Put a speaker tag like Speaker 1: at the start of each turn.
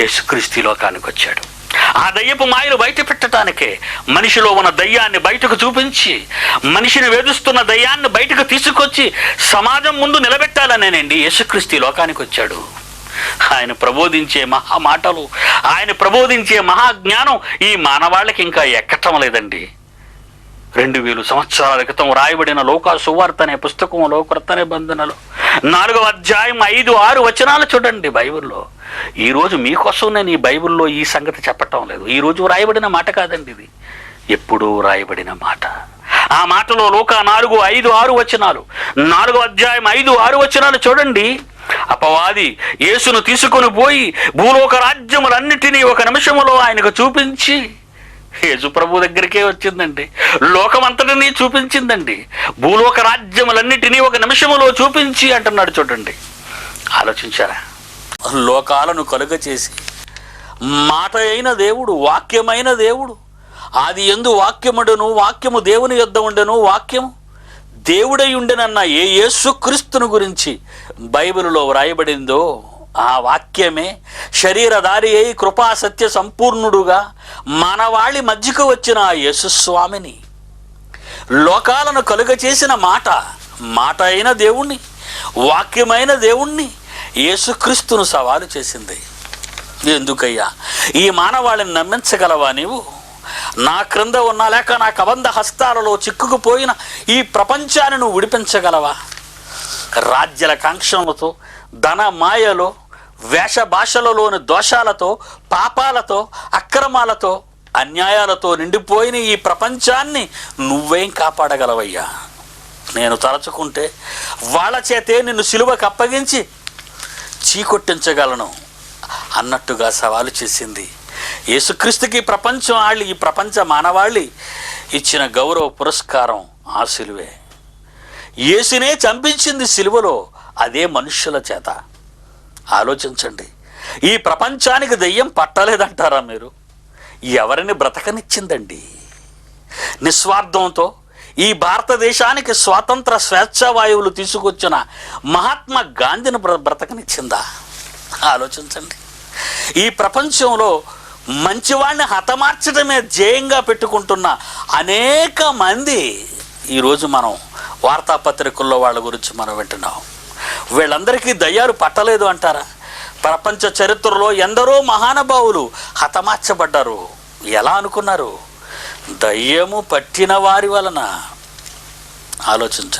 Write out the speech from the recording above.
Speaker 1: యేసుక్రీస్తు లోకానికి వచ్చాడు. ఆ దయ్యపు మాయలు బయట పెట్టడానికే, మనిషిలో ఉన్న దయ్యాన్ని బయటకు చూపించి, మనిషిని వేధిస్తున్న దయ్యాన్ని బయటకు తీసుకొచ్చి సమాజం ముందు నిలబెట్టాలనేనండి యేసుక్రీస్తు లోకానికి వచ్చాడు. ఆయన ప్రబోధించే మహా మాటలు, ఆయన ప్రబోధించే మహాజ్ఞానం ఈ మానవాళికి ఇంకా ఎక్కటం లేదండి. 2000 సంవత్సరాల క్రితం రాయబడిన లూకా సువార్త అనే పుస్తకంలో క్రొత్త నిబంధనలో 4వ అధ్యాయం 5-6 వచనాలు చూడండి బైబిల్లో. ఈరోజు మీకోసం నేను ఈ బైబిల్లో ఈ సంగతి చెప్పటం లేదు. ఈరోజు రాయబడిన మాట కాదండి, ఇది ఎప్పుడూ రాయబడిన మాట. ఆ మాటలో లూకా 4:5-6 వచనాలు, 4వ అధ్యాయం 5-6 వచనాలు చూడండి. అపవాది యేసును తీసుకొని పోయి భూలోక రాజ్యములన్నిటినీ ఒక నిమిషములో ఆయనకు చూపించి, యేసు ప్రభు దగ్గరికే వచ్చిందండి, లోకమంతటినీ చూపించిందండి. భూలోక రాజ్యములన్నిటినీ ఒక నిమిషములో చూపించి అంటున్నాడు చూడండి. ఆలోచించారా? లోకాలను కలుగ చేసి మాట అయిన దేవుడు, వాక్యమైన దేవుడు, ఆది యందు వాక్యముండెను, వాక్యము దేవుని యొద్ద ఉండెను, వాక్యము దేవుడై ఉండెనన్న ఏ యేసుక్రీస్తును గురించి బైబిలులో వ్రాయబడిందో ఆ వాక్యమే శరీరధారి అయి కృపా సత్య సంపూర్ణుడుగా మానవాళి మధ్యకు వచ్చిన ఆ యేసుస్వామిని, లోకాలను కలుగ చేసిన మాట, మాట అయిన దేవుణ్ణి, వాక్యమైన దేవుణ్ణి యేసుక్రీస్తును సవాలు చేసింది. ఎందుకయ్యా ఈ మానవాళిని నమ్మించగలవా నీవు? నా క్రింద ఉన్న లేక నా కబంధ హస్తాలలో చిక్కుకుపోయిన ఈ ప్రపంచాన్ని నువ్వు విడిపించగలవా? రాజ్యాల కాంక్షలతో, ధన మాయలో, వేష భాషలలోని దోషాలతో, పాపాలతో, అక్రమాలతో, అన్యాయాలతో నిండిపోయిన ఈ ప్రపంచాన్ని నువ్వేం కాపాడగలవయ్యా? నేను తలచుకుంటే వాళ్ళ చేతే నిన్ను సిలువకు అప్పగించి చీకొట్టించగలను అన్నట్టుగా సవాలు చేసింది. యేసుక్రీస్తుకి ప్రపంచం ఆళ్ళి, ఈ ప్రపంచ మానవాళి ఇచ్చిన గౌరవ పురస్కారం ఆ సిలువే. యేసునే చంపించింది సిలువలో, అదే మనుష్యుల చేత. ఆలోచించండి, ఈ ప్రపంచానికి దెయ్యం పట్టలేదంటారా మీరు? ఎవరిని బ్రతకనిచ్చిందండి? నిస్వార్థంతో ఈ భారతదేశానికి స్వాతంత్ర స్వేచ్ఛావాయువులు తీసుకొచ్చిన మహాత్మా గాంధీని బ్రతకనిచ్చిందా? ఆలోచించండి. ఈ ప్రపంచంలో మంచివాడిని హతమార్చడమే ధ్యేయంగా పెట్టుకుంటున్న అనేక మంది ఈరోజు మనం వార్తాపత్రికల్లో వాళ్ళ గురించి మనం వింటున్నాం. వీళ్ళందరికీ దయ్యాలు పట్టలేదు అంటారా? ప్రపంచ చరిత్రలో ఎందరో మహానుభావులు హతమార్చబడ్డారు. ఎలా అనుకున్నారు? దయ్యము పట్టిన వారి వలన. ఆలోచించండి.